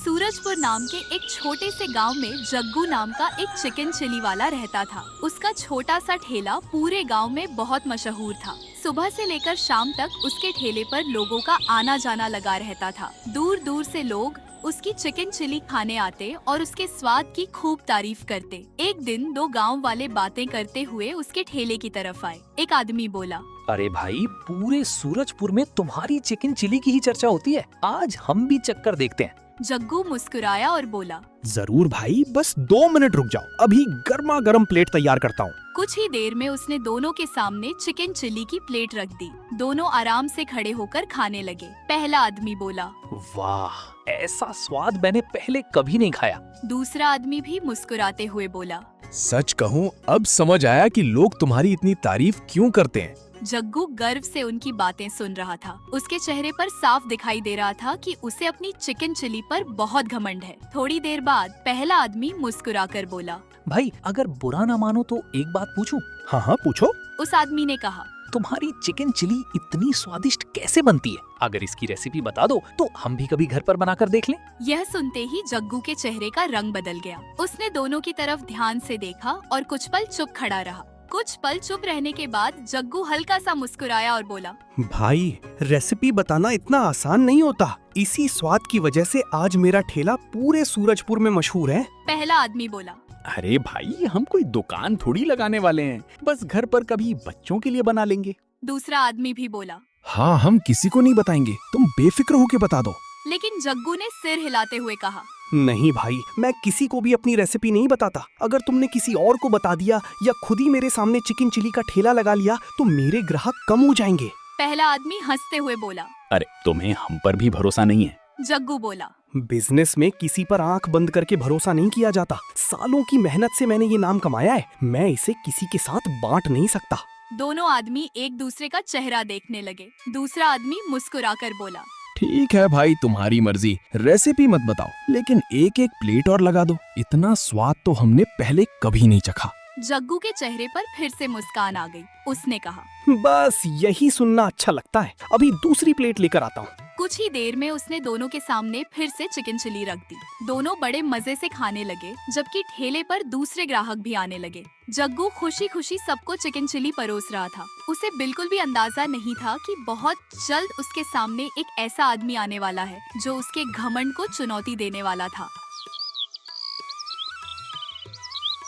सूरजपुर नाम के एक छोटे से गांव में जग्गू नाम का एक चिकन चिली वाला रहता था। उसका छोटा सा ठेला पूरे गांव में बहुत मशहूर था। सुबह से लेकर शाम तक उसके ठेले पर लोगों का आना जाना लगा रहता था। दूर दूर से लोग उसकी चिकन चिली खाने आते और उसके स्वाद की खूब तारीफ करते। एक दिन दो गांव वाले बातें करते हुए उसके ठेले की तरफ आए। एक आदमी बोला, अरे भाई, पूरे सूरजपुर में तुम्हारी चिकन चिली की ही चर्चा होती है। आज हम भी चक्कर देखते हैं। जग्गू मुस्कुराया और बोला, जरूर भाई, बस 2 मिनट रुक जाओ, अभी गर्मा गर्म प्लेट तैयार करता हूँ। कुछ ही देर में उसने दोनों के सामने चिकन चिली की प्लेट रख दी। दोनों आराम से खड़े होकर खाने लगे। पहला आदमी बोला, वाह, ऐसा स्वाद मैंने पहले कभी नहीं खाया। दूसरा आदमी भी मुस्कुराते हुए बोला। सच कहूँ, अब समझ आया कि लोग तुम्हारी इतनी तारीफ क्यों करते हैं। जग्गू गर्व से उनकी बातें सुन रहा था। उसके चेहरे पर साफ दिखाई दे रहा था कि उसे अपनी चिकन चिली पर बहुत घमंड है। थोड़ी देर बाद पहला आदमी मुस्कुराकर बोला, भाई, अगर बुरा ना मानो तो एक बात पूछूं? हाँ हाँ, पूछो। उस आदमी ने कहा, तुम्हारी चिकन चिली इतनी स्वादिष्ट कैसे बनती है? अगर इसकी रेसिपी बता दो तो हम भी कभी घर पर बनाकर देख लें। यह सुनते ही जग्गू के चेहरे का रंग बदल गया। उसने दोनों की तरफ ध्यान से देखा और कुछ पल चुप खड़ा रहा। कुछ पल चुप रहने के बाद जग्गू हल्का सा मुस्कुराया और बोला, भाई, रेसिपी बताना इतना आसान नहीं होता। इसी स्वाद की वजह से आज मेरा ठेला पूरे सूरजपुर में मशहूर है। पहला आदमी बोला, अरे भाई, हम कोई दुकान थोड़ी लगाने वाले हैं, बस घर पर कभी बच्चों के लिए बना लेंगे। दूसरा आदमी भी बोला। हाँ, हम किसी को नहीं बताएंगे, तुम बेफिक्र होके बता दो। लेकिन जग्गू ने सिर हिलाते हुए कहा, नहीं भाई, मैं किसी को भी अपनी रेसिपी नहीं बताता। अगर तुमने किसी और को बता दिया या खुद ही मेरे सामने चिकन चिली का ठेला लगा लिया तो मेरे ग्राहक कम हो जाएंगे। पहला आदमी हंसते हुए बोला। अरे, तुम्हें हम पर भी भरोसा नहीं है? जग्गू बोला, बिजनेस में किसी पर आंख बंद करके भरोसा नहीं किया जाता। सालों की मेहनत से मैंने ये नाम कमाया है, मैं इसे किसी के साथ बांट नहीं सकता। दोनों आदमी एक दूसरे का चेहरा देखने लगे। दूसरा आदमी मुस्कुराकर बोला, ठीक है भाई, तुम्हारी मर्जी। रेसिपी मत बताओ, लेकिन एक एक प्लेट और लगा दो। इतना स्वाद तो हमने पहले कभी नहीं चखा। जग्गू के चेहरे पर फिर से मुस्कान आ गई। उसने कहा, बस यही सुनना अच्छा लगता है, अभी दूसरी प्लेट लेकर आता हूँ। कुछ ही देर में उसने दोनों के सामने फिर से चिकन चिली रख दी। दोनों बड़े मजे से खाने लगे, जबकि ठेले पर दूसरे ग्राहक भी आने लगे। जग्गू खुशी खुशी सबको चिकन चिली परोस रहा था। उसे बिल्कुल भी अंदाजा नहीं था कि बहुत जल्द उसके सामने एक ऐसा आदमी आने वाला है जो उसके घमंड को चुनौती देने वाला था।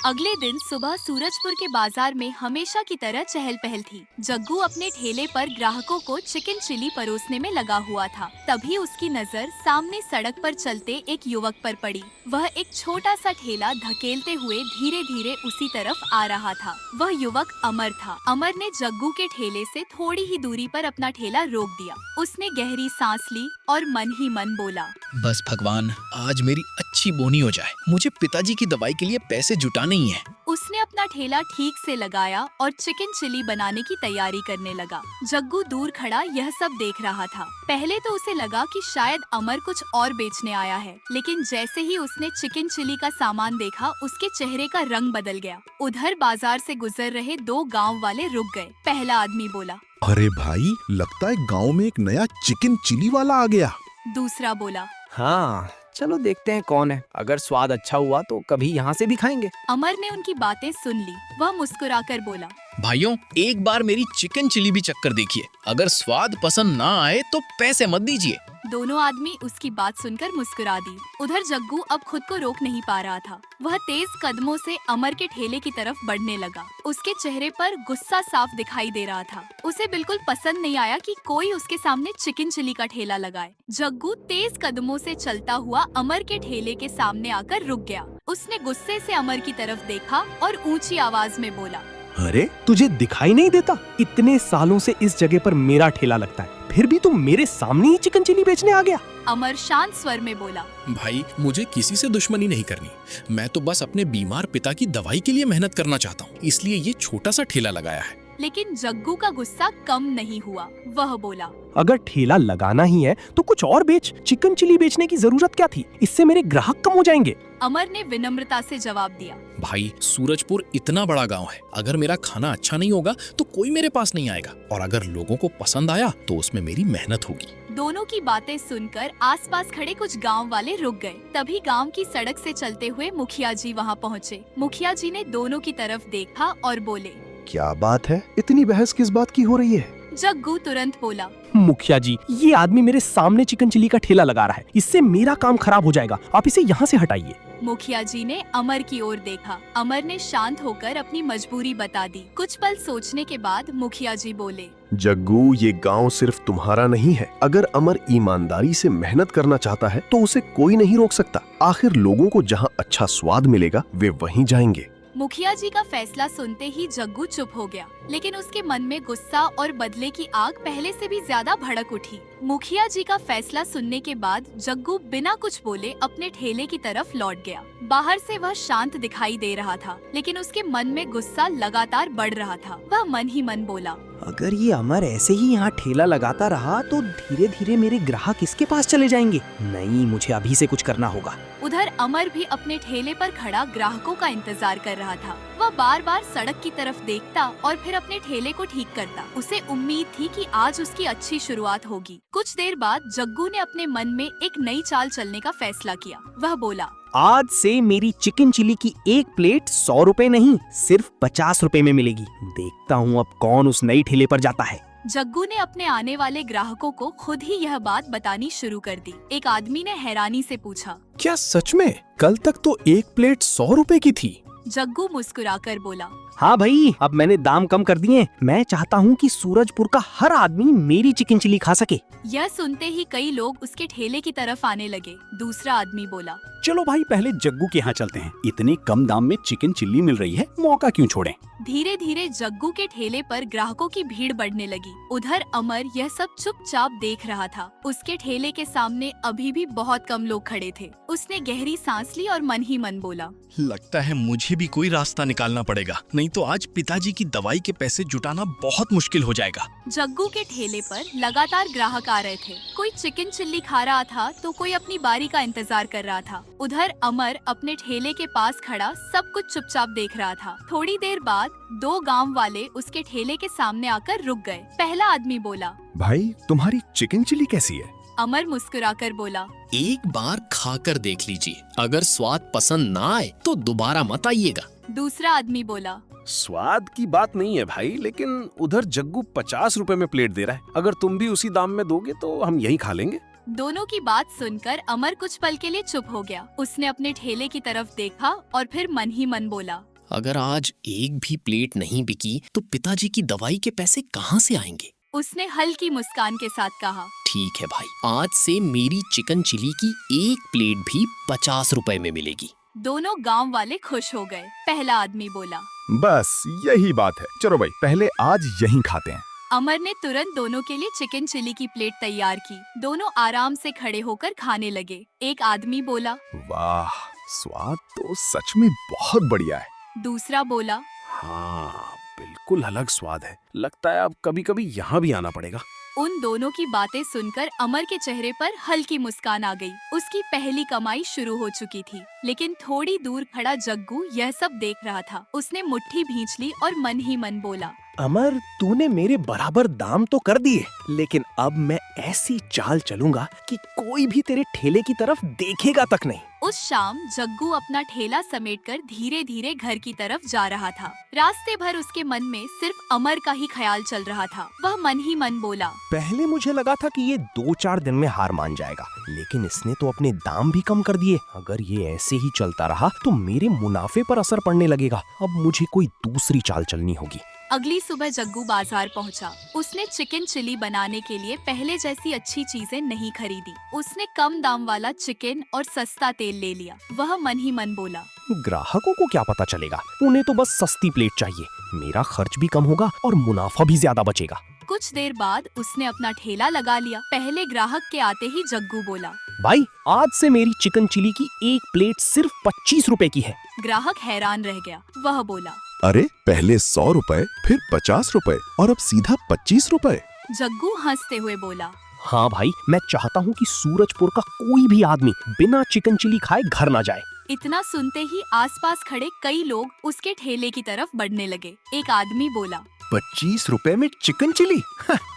अगले दिन सुबह सूरजपुर के बाजार में हमेशा की तरह चहल पहल थी। जग्गू अपने ठेले पर ग्राहकों को चिकन चिली परोसने में लगा हुआ था। तभी उसकी नजर सामने सड़क पर चलते एक युवक पर पड़ी। वह एक छोटा सा ठेला धकेलते हुए धीरे धीरे उसी तरफ आ रहा था। वह युवक अमर था। अमर ने जग्गू के ठेले से थोड़ी ही दूरी पर अपना ठेला रोक दिया। उसने गहरी सांस ली और मन ही मन बोला, बस भगवान, आज मेरी अच्छी बोनी हो जाए। मुझे पिताजी की दवाई के लिए पैसे जुटाने ही है। उसने अपना ठेला ठीक से लगाया और चिकन चिली बनाने की तैयारी करने लगा। जग्गू दूर खड़ा यह सब देख रहा था। पहले तो उसे लगा कि शायद अमर कुछ और बेचने आया है, लेकिन जैसे ही उसने चिकन चिली का सामान देखा, उसके चेहरे का रंग बदल गया। उधर बाजार से गुजर रहे दो गांव वाले रुक गए। पहला आदमी बोला, अरे भाई, लगता है गांव में एक नया चिकन चिली वाला आ गया। दूसरा बोला, हाँ, चलो देखते हैं कौन है। अगर स्वाद अच्छा हुआ तो कभी यहाँ से भी खाएंगे। अमर ने उनकी बातें सुन ली। वह मुस्कुराकर बोला, भाइयों, एक बार मेरी चिकन चिली भी चक्कर देखिए। अगर स्वाद पसंद ना आए तो पैसे मत दीजिए। दोनों आदमी उसकी बात सुनकर मुस्कुरा दी। उधर जग्गू अब खुद को रोक नहीं पा रहा था। वह तेज कदमों से अमर के ठेले की तरफ बढ़ने लगा। उसके चेहरे पर गुस्सा साफ दिखाई दे रहा था। उसे बिल्कुल पसंद नहीं आया कि कोई उसके सामने चिकन चिली का ठेला लगाए। जग्गू तेज कदमों से चलता हुआ अमर के ठेले के सामने आकर रुक गया। उसने गुस्से से अमर की तरफ देखा और ऊंची आवाज में बोला, अरे, तुझे दिखाई नहीं देता? इतने सालों से इस जगह पर मेरा ठेला लगता है, फिर भी तुम मेरे सामने ही चिकन चिली बेचने आ गया? अमर शांत स्वर में बोला, भाई, मुझे किसी से दुश्मनी नहीं करनी। मैं तो बस अपने बीमार पिता की दवाई के लिए मेहनत करना चाहता हूँ, इसलिए ये छोटा सा ठेला लगाया है। लेकिन जग्गू का गुस्सा कम नहीं हुआ। वह बोला, अगर ठेला लगाना ही है तो कुछ और बेच। चिकन चिली बेचने की जरूरत क्या थी? इससे मेरे ग्राहक कम हो जाएंगे। अमर ने विनम्रता से जवाब दिया, भाई, सूरजपुर इतना बड़ा गांव है। अगर मेरा खाना अच्छा नहीं होगा तो कोई मेरे पास नहीं आएगा, और अगर लोगों को पसंद आया तो उसमें मेरी मेहनत होगी। दोनों की बातें सुनकर आसपास खड़े कुछ गांव वाले रुक गए। तभी गांव की सड़क से चलते हुए मुखिया जी वहां पहुंचे। मुखिया जी ने दोनों की तरफ देखा और बोले, क्या बात है, इतनी बहस किस बात की हो रही है? जग्गू तुरंत बोला, मुखिया जी, ये आदमी मेरे सामने चिकन चिली का ठेला लगा रहा है, इससे मेरा काम खराब हो जाएगा, आप इसे यहाँ से हटाइए। मुखिया जी ने अमर की ओर देखा। अमर ने शांत होकर अपनी मजबूरी बता दी। कुछ पल सोचने के बाद मुखिया जी बोले, जग्गू, ये गांव सिर्फ तुम्हारा नहीं है। अगर अमर ईमानदारी से मेहनत करना चाहता है तो उसे कोई नहीं रोक सकता। आखिर लोगों को जहां अच्छा स्वाद मिलेगा वे वहीं जाएंगे। मुखिया जी का फैसला सुनते ही जग्गू चुप हो गया, लेकिन उसके मन में गुस्सा और बदले की आग पहले से भी ज्यादा भड़क उठी। मुखिया जी का फैसला सुनने के बाद जग्गू बिना कुछ बोले अपने ठेले की तरफ लौट गया। बाहर से वह शांत दिखाई दे रहा था, लेकिन उसके मन में गुस्सा लगातार बढ़ रहा था। वह मन ही मन बोला, अगर ये अमर ऐसे ही यहाँ ठेला लगाता रहा तो धीरे धीरे मेरे ग्राहक इसके पास चले जाएंगे। नहीं, मुझे अभी से कुछ करना होगा। उधर अमर भी अपने ठेले पर खड़ा ग्राहकों का इंतजार कर रहा था। वह बार बार सड़क की तरफ देखता और फिर अपने ठेले को ठीक करता। उसे उम्मीद थी कि आज उसकी अच्छी शुरुआत होगी। कुछ देर बाद जग्गू ने अपने मन में एक नई चाल चलने का फैसला किया। वह बोला, आज से मेरी चिकन चिली की एक प्लेट 100 रुपए नहीं, सिर्फ 50 रुपए में मिलेगी। देखता हूँ अब कौन उस नई ठेले पर जाता है। जग्गू ने अपने आने वाले ग्राहकों को खुद ही यह बात बतानी शुरू कर दी। एक आदमी ने हैरानी से पूछा, क्या सच में? कल तक तो एक प्लेट 100 रुपए की थी। जग्गू मुस्कुराकर बोला, हाँ भाई, अब मैंने दाम कम कर दिए। मैं चाहता हूँ कि सूरजपुर का हर आदमी मेरी चिकन चिली खा सके। यह सुनते ही कई लोग उसके ठेले की तरफ आने लगे। दूसरा आदमी बोला, चलो भाई, पहले जग्गू के यहाँ चलते हैं। इतने कम दाम में चिकन चिल्ली मिल रही है, मौका क्यों छोड़ें। धीरे धीरे जग्गू के ठेले पर ग्राहकों की भीड़ बढ़ने लगी। उधर अमर यह सब चुपचाप देख रहा था। उसके ठेले के सामने अभी भी बहुत कम लोग खड़े थे। उसने गहरी सांस ली और मन ही मन बोला, लगता है मुझे भी कोई रास्ता निकालना पड़ेगा, नहीं तो आज पिताजी की दवाई के पैसे जुटाना बहुत मुश्किल हो जाएगा। जग्गू के ठेले पर लगातार ग्राहक आ रहे थे। कोई चिकन चिल्ली खा रहा था तो कोई अपनी बारी का इंतजार कर रहा था। उधर अमर अपने ठेले के पास खड़ा सब कुछ चुपचाप देख रहा था। थोड़ी देर बाद 2 गांव वाले उसके ठेले के सामने आकर रुक गए। पहला आदमी बोला, भाई, तुम्हारी चिकन चिली कैसी है? अमर मुस्कुराकर बोला, एक बार खाकर देख लीजिए, अगर स्वाद पसंद ना आए तो दोबारा मत आइएगा। दूसरा आदमी बोला, स्वाद की बात नहीं है भाई, लेकिन उधर जग्गू 50 रुपए में प्लेट दे रहा है। अगर तुम भी उसी दाम में दोगे तो हम यहीं खा लेंगे। दोनों की बात सुनकर अमर कुछ पल के लिए चुप हो गया। उसने अपने ठेले की तरफ देखा और फिर मन ही मन बोला, अगर आज एक भी प्लेट नहीं बिकी तो पिताजी की दवाई के पैसे कहाँ से आएंगे। उसने हल्की मुस्कान के साथ कहा, ठीक है भाई, आज से मेरी चिकन चिली की एक प्लेट भी 50 रुपए में मिलेगी। दोनों गांव वाले खुश हो गए। पहला आदमी बोला, बस यही बात है, चलो भाई, पहले आज यहीं खाते हैं। अमर ने तुरंत दोनों के लिए चिकन चिली की प्लेट तैयार की। दोनों आराम से खड़े होकर खाने लगे। एक आदमी बोला, वाह, स्वाद तो सच में बहुत बढ़िया है। दूसरा बोला, हाँ, बिल्कुल अलग स्वाद है। लगता है अब कभी कभी यहाँ भी आना पड़ेगा। उन दोनों की बातें सुनकर अमर के चेहरे पर हल्की मुस्कान आ गई। उसकी पहली कमाई शुरू हो चुकी थी। लेकिन थोड़ी दूर खड़ा जग्गू यह सब देख रहा था। उसने मुट्ठी भींच ली और मन ही मन बोला, अमर, तूने मेरे बराबर दाम तो कर दिए, लेकिन अब मैं ऐसी चाल चलूंगा कि कोई भी तेरे ठेले की तरफ देखेगा तक नहीं। उस शाम जग्गू अपना ठेला समेटकर धीरे धीरे घर की तरफ जा रहा था। रास्ते भर उसके मन में सिर्फ अमर का ही ख्याल चल रहा था। वह मन ही मन बोला, पहले मुझे लगा था कि ये 2-4 दिन में हार मान जाएगा, लेकिन इसने तो अपने दाम भी कम कर दिए। अगर ये ऐसे ही चलता रहा तो मेरे मुनाफे पर असर पड़ने लगेगा। अब मुझे कोई दूसरी चाल चलनी होगी। अगली सुबह जग्गू बाजार पहुंचा। उसने चिकन चिली बनाने के लिए पहले जैसी अच्छी चीजें नहीं खरीदी। उसने कम दाम वाला चिकन और सस्ता तेल ले लिया। वह मन ही मन बोला, ग्राहकों को क्या पता चलेगा, उन्हें तो बस सस्ती प्लेट चाहिए। मेरा खर्च भी कम होगा और मुनाफा भी ज्यादा बचेगा। कुछ देर बाद उसने अपना ठेला लगा लिया। पहले ग्राहक के आते ही जग्गू बोला, भाई, आज से मेरी चिकन चिली की एक प्लेट सिर्फ 25 रुपए की है। ग्राहक हैरान रह गया। वह बोला, अरे, पहले 100 रुपए, फिर 50 रुपए और अब सीधा 25 रुपए। जग्गू हंसते हुए बोला, हाँ भाई, मैं चाहता हूँ कि सूरजपुर का कोई भी आदमी बिना चिकन चिली खाए घर ना जाए। इतना सुनते ही आसपास खड़े कई लोग उसके ठेले की तरफ बढ़ने लगे। एक आदमी बोला, 25 रुपए में चिकन चिली?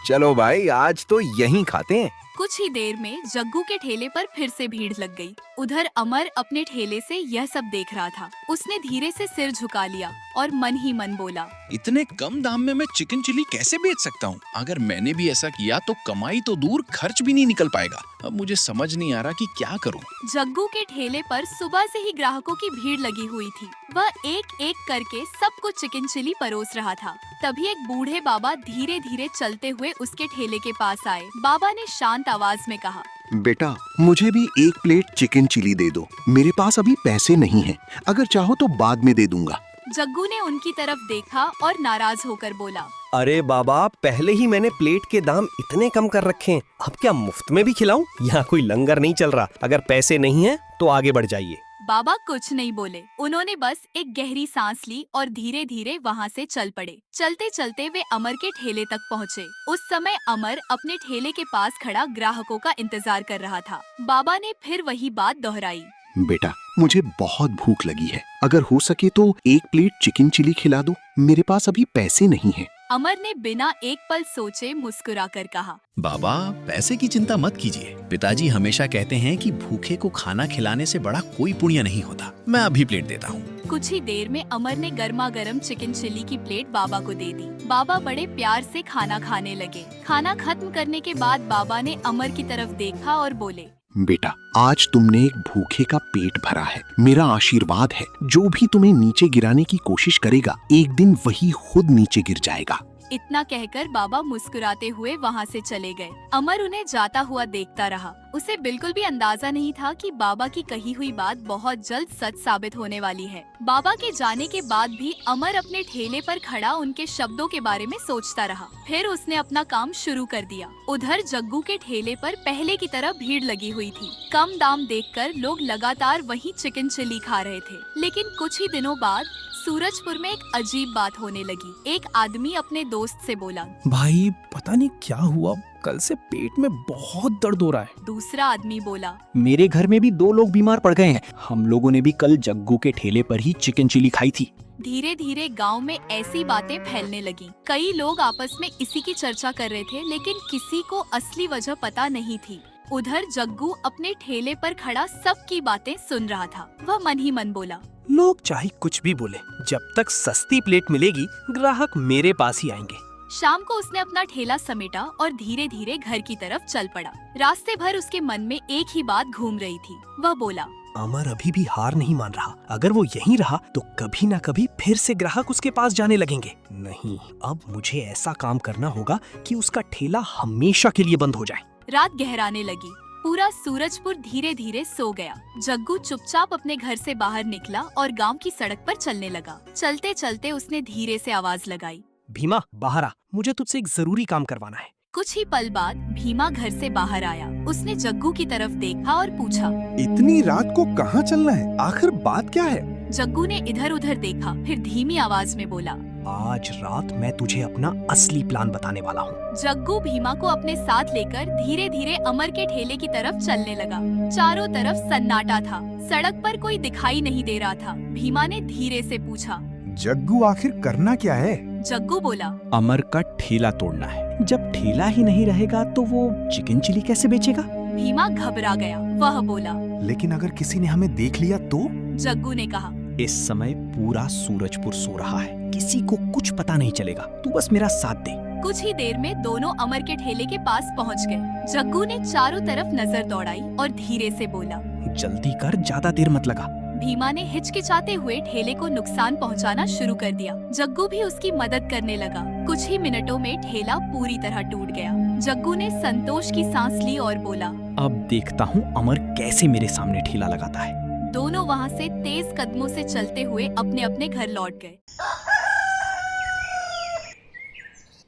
चलो भाई, आज तो यहीं खाते हैं। कुछ ही देर में जग्गू के ठेले पर फिर से भीड़ लग गई। उधर अमर अपने ठेले से यह सब देख रहा था। उसने धीरे से सिर झुका लिया और मन ही मन बोला, इतने कम दाम में मैं चिकन चिली कैसे बेच सकता हूँ? अगर मैंने भी ऐसा किया तो कमाई तो दूर, खर्च भी नहीं निकल पाएगा। अब मुझे समझ नहीं आ रहा कि क्या करूँ। जग्गू के ठेले पर सुबह से ही ग्राहकों की भीड़ लगी हुई थी। वह एक एक करके सबको चिकन चिली परोस रहा था। तभी एक बूढ़े बाबा धीरे धीरे चलते हुए उसके ठेले के पास आए। बाबा ने शांत आवाज में कहा, बेटा, मुझे भी एक प्लेट चिकन चिली दे दो। मेरे पास अभी पैसे नहीं हैं। अगर चाहो तो बाद में दे दूंगा। जग्गू ने उनकी तरफ देखा और नाराज होकर बोला, अरे बाबा, पहले ही मैंने प्लेट के दाम इतने कम कर रखे हैं, अब क्या मुफ्त में भी खिलाऊं? यहाँ कोई लंगर नहीं चल रहा। अगर पैसे नहीं हैं तो आगे बढ़ जाइए। बाबा कुछ नहीं बोले। उन्होंने बस एक गहरी सांस ली और धीरे धीरे वहाँ से चल पड़े। चलते चलते वे अमर के ठेले तक पहुँचे। उस समय अमर अपने ठेले के पास खड़ा ग्राहकों का इंतजार कर रहा था। बाबा ने फिर वही बात दोहराई, बेटा, मुझे बहुत भूख लगी है। अगर हो सके तो एक प्लेट चिकन चिली खिला दो। मेरे पास अभी पैसे नहीं हैं। अमर ने बिना एक पल सोचे मुस्कुराकर कहा, बाबा, पैसे की चिंता मत कीजिए। पिताजी हमेशा कहते हैं कि भूखे को खाना खिलाने से बड़ा कोई पुण्य नहीं होता। मैं अभी प्लेट देता हूँ। कुछ ही देर में अमर ने गर्मा गर्म चिकन चिली की प्लेट बाबा को दे दी। बाबा बड़े प्यार से खाना खाने लगे। खाना खत्म करने के बाद बाबा ने अमर की तरफ देखा और बोले, बेटा, आज तुमने एक भूखे का पेट भरा है। मेरा आशीर्वाद है, जो भी तुम्हें नीचे गिराने की कोशिश करेगा, एक दिन वही खुद नीचे गिर जाएगा। इतना कहकर बाबा मुस्कुराते हुए वहाँ से चले गए। अमर उन्हें जाता हुआ देखता रहा। उसे बिल्कुल भी अंदाजा नहीं था कि बाबा की कही हुई बात बहुत जल्द सच साबित होने वाली है। बाबा के जाने के बाद भी अमर अपने ठेले पर खड़ा उनके शब्दों के बारे में सोचता रहा। फिर उसने अपना काम शुरू कर दिया। उधर जग्गू के ठेले पर पहले की तरह भीड़ लगी हुई थी। कम दाम देखकर लोग लगातार वही चिकन चिली खा रहे थे। लेकिन कुछ ही दिनों बाद सूरजपुर में एक अजीब बात होने लगी। एक आदमी अपने दोस्त से बोला, भाई पता नहीं क्या हुआ, कल से पेट में बहुत दर्द हो रहा है। दूसरा आदमी बोला, मेरे घर में भी 2 लोग बीमार पड़ गए हैं। हम लोगों ने भी कल जग्गू के ठेले पर ही चिकन चिली खाई थी। धीरे धीरे गांव में ऐसी बातें फैलने लगी। कई लोग आपस में इसी की चर्चा कर रहे थे, लेकिन किसी को असली वजह पता नहीं थी। उधर जग्गू अपने ठेले पर खड़ा सबकी बातें सुन रहा था। वह मन ही मन बोला, लोग चाहे कुछ भी बोले, जब तक सस्ती प्लेट मिलेगी ग्राहक मेरे पास ही आएंगे। शाम को उसने अपना ठेला समेटा और धीरे धीरे घर की तरफ चल पड़ा। रास्ते भर उसके मन में एक ही बात घूम रही थी। वह बोला, अमर अभी भी हार नहीं मान रहा। अगर वो यहीं रहा तो कभी ना कभी फिर से ग्राहक उसके पास जाने लगेंगे। नहीं, अब मुझे ऐसा काम करना होगा कि उसका ठेला हमेशा के लिए बंद हो जाए। रात गहराने लगी। पूरा सूरजपुर धीरे धीरे सो गया। जग्गू चुपचाप अपने घर से बाहर निकला और गांव की सड़क पर चलने लगा। चलते चलते उसने धीरे से आवाज लगाई, भीमा, बाहर आ, मुझे तुझसे एक जरूरी काम करवाना है। कुछ ही पल बाद भीमा घर से बाहर आया। उसने जग्गू की तरफ देखा और पूछा, इतनी रात को कहाँ चलना है? आखिर बात क्या है? जग्गू ने इधर उधर देखा, फिर धीमी आवाज में बोला, आज रात मैं तुझे अपना असली प्लान बताने वाला हूँ। जग्गू भीमा को अपने साथ लेकर धीरे धीरे अमर के ठेले की तरफ चलने लगा। चारों तरफ सन्नाटा था। सड़क पर कोई दिखाई नहीं दे रहा था। भीमा ने धीरे से पूछा, जग्गू, आखिर करना क्या है? जग्गू बोला, अमर का ठेला तोड़ना है। जब ठेला ही नहीं रहेगा तो वो चिकन चिली कैसे बेचेगा? भीमा घबरा गया। वह बोला, लेकिन अगर किसी ने हमें देख लिया तो? जग्गू ने कहा, इस समय पूरा सूरजपुर सो रहा है, किसी को कुछ पता नहीं चलेगा। तू बस मेरा साथ दे। कुछ ही देर में दोनों अमर के ठेले के पास पहुंच गए। जग्गू ने चारों तरफ नजर दौड़ाई और धीरे से बोला, जल्दी कर, ज्यादा देर मत लगा। भीमा ने हिचकिचाते हुए ठेले को नुकसान पहुंचाना शुरू कर दिया। जग्गू भी उसकी मदद करने लगा। कुछ ही मिनटों में ठेला पूरी तरह टूट गया। जग्गू ने संतोष की सांस ली और बोला, अब देखता हूँ अमर कैसे मेरे सामने ठेला लगाता है। दोनों वहाँ से तेज कदमों से चलते हुए अपने अपने घर लौट गए।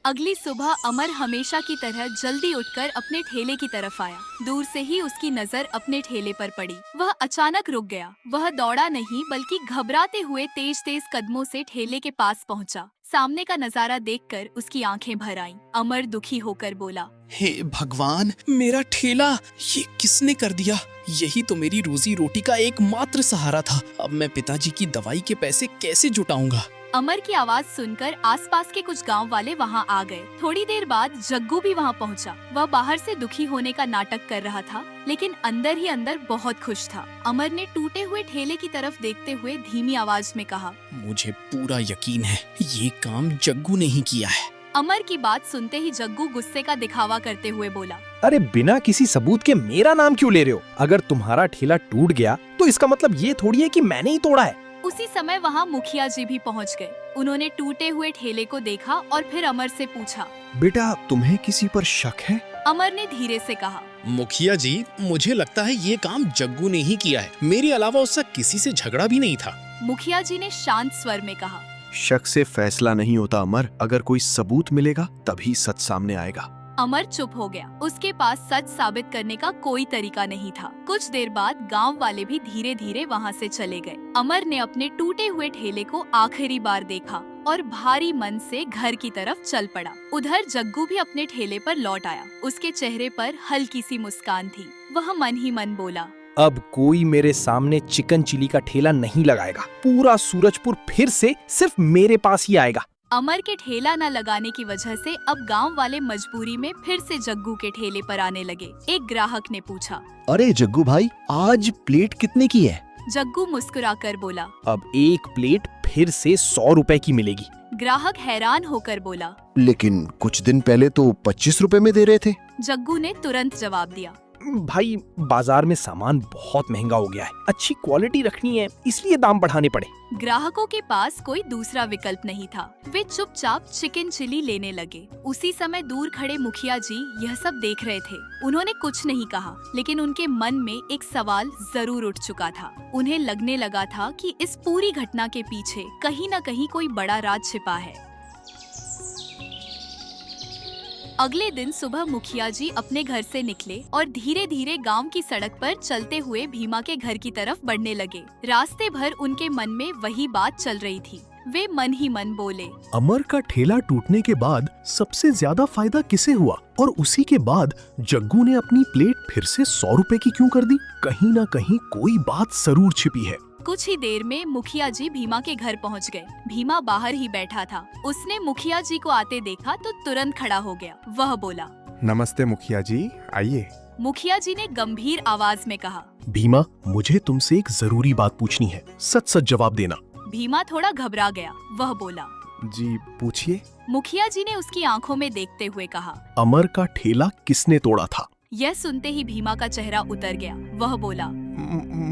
अगली सुबह अमर हमेशा की तरह जल्दी उठकर अपने ठेले की तरफ आया। दूर से ही उसकी नजर अपने ठेले पर पड़ी। वह अचानक रुक गया। वह दौड़ा नहीं बल्कि घबराते हुए तेज तेज कदमों से ठेले के पास पहुंचा। सामने का नजारा देखकर उसकी आंखें भर आईं। अमर दुखी होकर बोला, हे भगवान, मेरा ठेला ये किसने कर दिया? यही तो मेरी रोजी रोटी का एकमात्र सहारा था। अब मैं पिताजी की दवाई के पैसे कैसे जुटाऊंगा? अमर की आवाज सुनकर आसपास के कुछ गांव वाले वहां आ गए। थोड़ी देर बाद जग्गू भी वहां पहुंचा। वह बाहर से दुखी होने का नाटक कर रहा था, लेकिन अंदर ही अंदर बहुत खुश था। अमर ने टूटे हुए ठेले की तरफ देखते हुए धीमी आवाज में कहा, मुझे पूरा यकीन है ये काम जग्गू ने ही किया है। अमर की बात सुनते ही जग्गू गुस्से का दिखावा करते हुए बोला, अरे बिना किसी सबूत के मेरा नाम क्यों ले रहे हो? अगर तुम्हारा ठेला टूट गया तो इसका मतलब ये थोड़ी है कि मैंने ही तोड़ा है। उसी समय वहाँ मुखिया जी भी पहुँच गए। उन्होंने टूटे हुए ठेले को देखा और फिर अमर से पूछा। बेटा, तुम्हें किसी पर शक है? अमर ने धीरे से कहा, मुखिया जी, मुझे लगता है ये काम जग्गू ने ही किया है। मेरे अलावा उससे किसी से झगड़ा भी नहीं था। मुखिया जी ने शांत स्वर में कहा, शक से फैसला नहीं होता अमर, अगर कोई सबूत मिलेगा तभी सच सामने आएगा। अमर चुप हो गया। उसके पास सच साबित करने का कोई तरीका नहीं था। कुछ देर बाद गांव वाले भी धीरे धीरे वहां से चले गए। अमर ने अपने टूटे हुए ठेले को आखिरी बार देखा और भारी मन से घर की तरफ चल पड़ा। उधर जग्गू भी अपने ठेले पर लौट आया। उसके चेहरे पर हल्की सी मुस्कान थी। वह मन ही मन बोला, अब कोई मेरे सामने चिकन चिली का ठेला नहीं लगाएगा। पूरा सूरजपुर फिर से सिर्फ मेरे पास ही आएगा। अमर के ठेला न लगाने की वजह से अब गांव वाले मजबूरी में फिर से जग्गू के ठेले पर आने लगे। एक ग्राहक ने पूछा, अरे जग्गू भाई, आज प्लेट कितने की है? जग्गू मुस्कुराकर बोला, अब एक प्लेट फिर से 100 रुपए की मिलेगी। ग्राहक हैरान होकर बोला, लेकिन कुछ दिन पहले तो 25 रुपए में दे रहे थे। जग्गू ने तुरंत जवाब दिया, भाई, बाजार में सामान बहुत महंगा हो गया है। अच्छी क्वालिटी रखनी है, इसलिए दाम बढ़ाने पड़े। ग्राहकों के पास कोई दूसरा विकल्प नहीं था। वे चुपचाप चिकन चिली लेने लगे। उसी समय दूर खड़े मुखिया जी यह सब देख रहे थे। उन्होंने कुछ नहीं कहा, लेकिन उनके मन में एक सवाल जरूर उठ चुका था। उन्हें लगने लगा था कि इस पूरी घटना के पीछे कहीं न कहीं कोई बड़ा राज छिपा है। अगले दिन सुबह मुखिया जी अपने घर से निकले और धीरे धीरे गांव की सड़क पर चलते हुए भीमा के घर की तरफ बढ़ने लगे। रास्ते भर उनके मन में वही बात चल रही थी। वे मन ही मन बोले, अमर का ठेला टूटने के बाद सबसे ज्यादा फायदा किसे हुआ? और उसी के बाद जग्गू ने अपनी प्लेट फिर से 100 रुपए की क्यों कर दी? कहीं ना कहीं कोई बात जरूर छिपी है। कुछ ही देर में मुखिया जी भीमा के घर पहुंच गए। भीमा बाहर ही बैठा था। उसने मुखिया जी को आते देखा तो तुरंत खड़ा हो गया। वह बोला, नमस्ते मुखिया जी, आइए। मुखिया जी ने गंभीर आवाज में कहा, भीमा, मुझे तुमसे एक जरूरी बात पूछनी है। सच सच जवाब देना। भीमा थोड़ा घबरा गया। वह बोला, जी पूछिए। मुखिया जी ने उसकी आंखों में देखते हुए कहा, अमर का ठेला किसने तोड़ा था? यह सुनते ही भीमा का चेहरा उतर गया। वह बोला,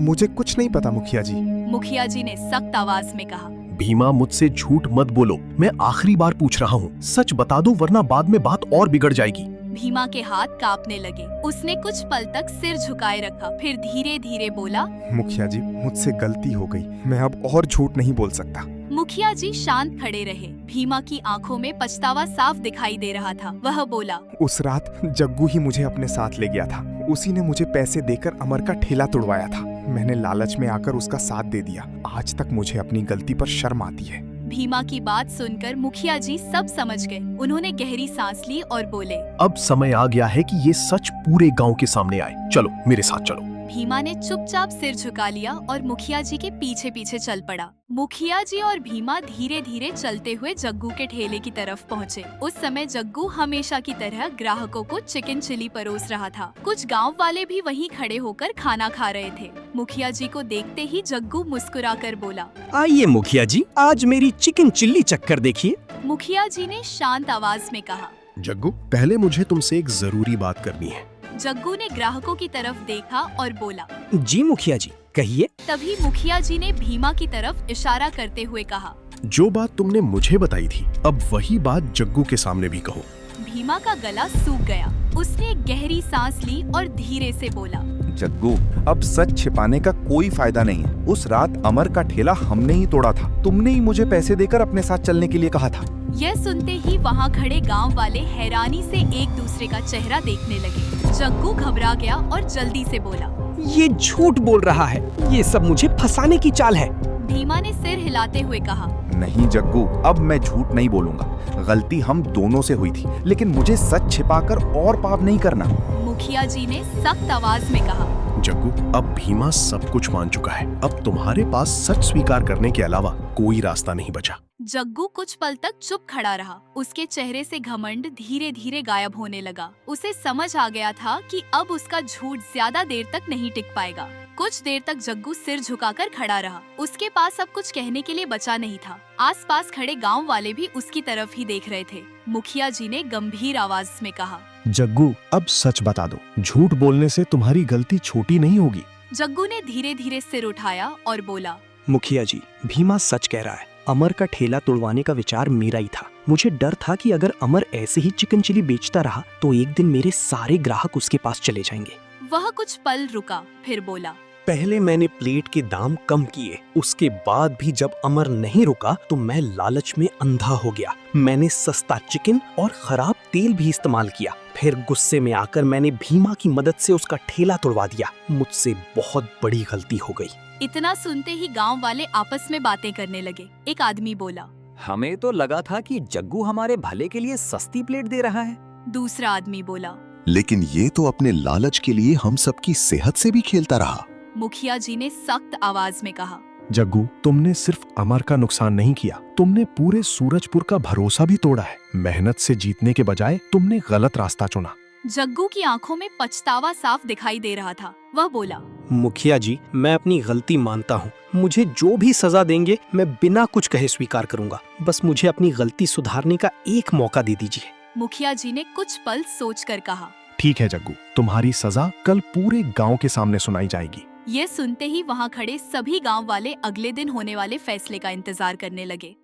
मुझे कुछ नहीं पता मुखिया जी। मुखिया जी ने सख्त आवाज में कहा, भीमा, मुझसे झूठ मत बोलो। मैं आखिरी बार पूछ रहा हूँ, सच बता दो, वरना बाद में बात और बिगड़ जाएगी। भीमा के हाथ कांपने लगे। उसने कुछ पल तक सिर झुकाए रखा, फिर धीरे धीरे बोला, मुखिया जी, मुझसे गलती हो गई। मैं अब और झूठ नहीं बोल सकता। मुखिया जी शांत खड़े रहे। भीमा की आंखों में पछतावा साफ दिखाई दे रहा था। वह बोला, उस रात जग्गू ही मुझे अपने साथ ले गया था। उसी ने मुझे पैसे देकर अमर का ठेला तुड़वाया था। मैंने लालच में आकर उसका साथ दे दिया। आज तक मुझे अपनी गलती पर शर्म आती है। भीमा की बात सुनकर मुखिया जी सब समझ गए। उन्होंने गहरी सांस ली और बोले, अब समय आ गया है कि ये सच पूरे गांव के सामने आए। चलो मेरे साथ चलो। भीमा ने चुपचाप सिर झुका लिया और मुखिया जी के पीछे पीछे चल पड़ा। मुखिया जी और भीमा धीरे धीरे चलते हुए जग्गू के ठेले की तरफ पहुँचे। उस समय जग्गू हमेशा की तरह ग्राहकों को चिकन चिली परोस रहा था। कुछ गांव वाले भी वहीं खड़े होकर खाना खा रहे थे। मुखिया जी को देखते ही जग्गू मुस्कुराकर बोला, आइए मुखिया जी, आज मेरी चिकन चिल्ली चक्कर देखिए। मुखिया जी ने शांत आवाज में कहा, जग्गू, पहले मुझे तुमसे एक जरूरी बात करनी है। जग्गू ने ग्राहकों की तरफ देखा और बोला, जी मुखिया जी, कहिए। तभी मुखिया जी ने भीमा की तरफ इशारा करते हुए कहा, जो बात तुमने मुझे बताई थी, अब वही बात जग्गू के सामने भी कहो। भीमा का गला सूख गया। उसने एक गहरी सांस ली और धीरे से बोला, जग्गू, अब सच छिपाने का कोई फायदा नहीं है। उस रात अमर का ठेला हमने ही तोड़ा था। तुमने ही मुझे पैसे देकर अपने साथ चलने के लिए कहा था। यह सुनते ही वहाँ खड़े गांव वाले हैरानी से एक दूसरे का चेहरा देखने लगे। जग्गू घबरा गया और जल्दी से बोला, ये झूठ बोल रहा है। ये सब मुझे फंसाने की चाल है। भीमा ने सिर हिलाते हुए कहा, नहीं जग्गू, अब मैं झूठ नहीं बोलूंगा। गलती हम दोनों से हुई थी, लेकिन मुझे सच छिपाकर और पाप नहीं करना। मुखिया जी ने सख्त आवाज में कहा, जग्गू, अब भीमा सब कुछ मान चुका है। अब तुम्हारे पास सच स्वीकार करने के अलावा कोई रास्ता नहीं बचा। जग्गू कुछ पल तक चुप खड़ा रहा। उसके चेहरे से घमंड धीरे धीरे गायब होने लगा। उसे समझ आ गया था कि अब उसका झूठ ज्यादा देर तक नहीं टिक पाएगा। कुछ देर तक जग्गू सिर झुकाकर खड़ा रहा। उसके पास अब कुछ कहने के लिए बचा नहीं था। आसपास खड़े गांव वाले भी उसकी तरफ ही देख रहे थे। मुखिया जी ने गंभीर आवाज में कहा, जग्गू, अब सच बता दो, झूठ बोलने से तुम्हारी गलती छोटी नहीं होगी। जग्गू ने धीरे धीरे सिर उठाया और बोला, मुखिया जी, भीमा सच कह रहा है। अमर का ठेला तोड़वाने का विचार मेरा ही था। मुझे डर था कि अगर अमर ऐसे ही चिकन चिली बेचता रहा तो एक दिन मेरे सारे ग्राहक उसके पास चले जाएंगे। वह कुछ पल रुका, फिर बोला, पहले मैंने प्लेट के दाम कम किए, उसके बाद भी जब अमर नहीं रुका तो मैं लालच में अंधा हो गया। मैंने सस्ता चिकन और खराब तेल भी इस्तेमाल किया। फिर गुस्से में आकर मैंने भीमा की मदद से उसका ठेला तोड़वा दिया। मुझसे बहुत बड़ी गलती हो गई। इतना सुनते ही गांव वाले आपस में बातें करने लगे। एक आदमी बोला, हमें तो लगा था कि जग्गू हमारे भले के लिए सस्ती प्लेट दे रहा है। दूसरा आदमी बोला, लेकिन ये तो अपने लालच के लिए हम सबकी सेहत से भी खेलता रहा। मुखिया जी ने सख्त आवाज में कहा, जग्गू, तुमने सिर्फ अमर का नुकसान नहीं किया, तुमने पूरे सूरजपुर का भरोसा भी तोड़ा है। मेहनत से जीतने के बजाय तुमने गलत रास्ता चुना। जग्गू की आंखों में पछतावा साफ दिखाई दे रहा था। वह बोला, मुखिया जी, मैं अपनी गलती मानता हूँ। मुझे जो भी सजा देंगे मैं बिना कुछ कहे स्वीकार करूँगा। बस मुझे अपनी गलती सुधारने का एक मौका दे दीजिए। मुखिया जी ने कुछ पल सोचकर कहा, ठीक है जग्गू, तुम्हारी सजा कल पूरे गांव के सामने सुनाई जाएगी। ये सुनते ही वहाँ खड़े सभी गांव वाले अगले दिन होने वाले फैसले का इंतजार करने लगे।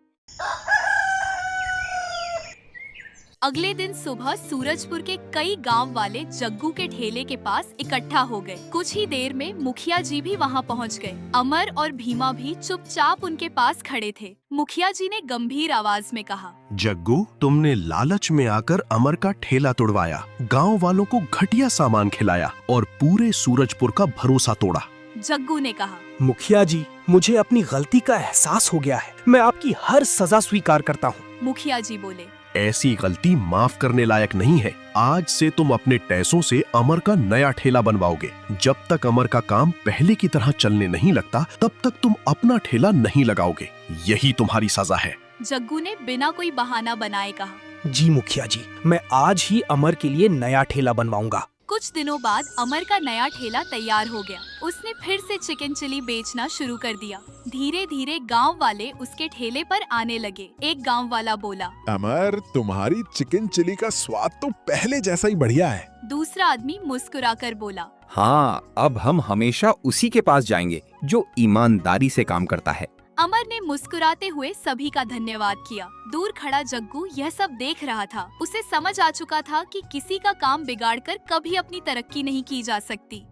अगले दिन सुबह सूरजपुर के कई गांव वाले जग्गू के ठेले के पास इकट्ठा हो गए। कुछ ही देर में मुखिया जी भी वहां पहुंच गए। अमर और भीमा भी चुपचाप उनके पास खड़े थे। मुखिया जी ने गंभीर आवाज में कहा, जग्गू, तुमने लालच में आकर अमर का ठेला तोड़वाया, गांव वालों को घटिया सामान खिलाया और पूरे सूरजपुर का भरोसा तोड़ा। जग्गू ने कहा, मुखिया जी, मुझे अपनी गलती का एहसास हो गया है। मैं आपकी हर सजा स्वीकार करता हूँ। मुखिया जी बोले, ऐसी गलती माफ करने लायक नहीं है। आज से तुम अपने पैसों से अमर का नया ठेला बनवाओगे। जब तक अमर का काम पहले की तरह चलने नहीं लगता, तब तक तुम अपना ठेला नहीं लगाओगे। यही तुम्हारी सजा है। जग्गू ने बिना कोई बहाना बनाए कहा, जी मुखिया जी, मैं आज ही अमर के लिए नया ठेला बनवाऊंगा। कुछ दिनों बाद अमर का नया ठेला तैयार हो गया। उसने फिर से चिकन चिली बेचना शुरू कर दिया। धीरे धीरे गांव वाले उसके ठेले पर आने लगे। एक गांव वाला बोला, अमर, तुम्हारी चिकन चिली का स्वाद तो पहले जैसा ही बढ़िया है। दूसरा आदमी मुस्कुराकर बोला, हाँ, अब हम हमेशा उसी के पास जाएंगे जो ईमानदारी से काम करता है। अमर ने मुस्कुराते हुए सभी का धन्यवाद किया। दूर खड़ा जग्गू यह सब देख रहा था। उसे समझ आ चुका था कि किसी का काम बिगाड़कर कभी अपनी तरक्की नहीं की जा सकती।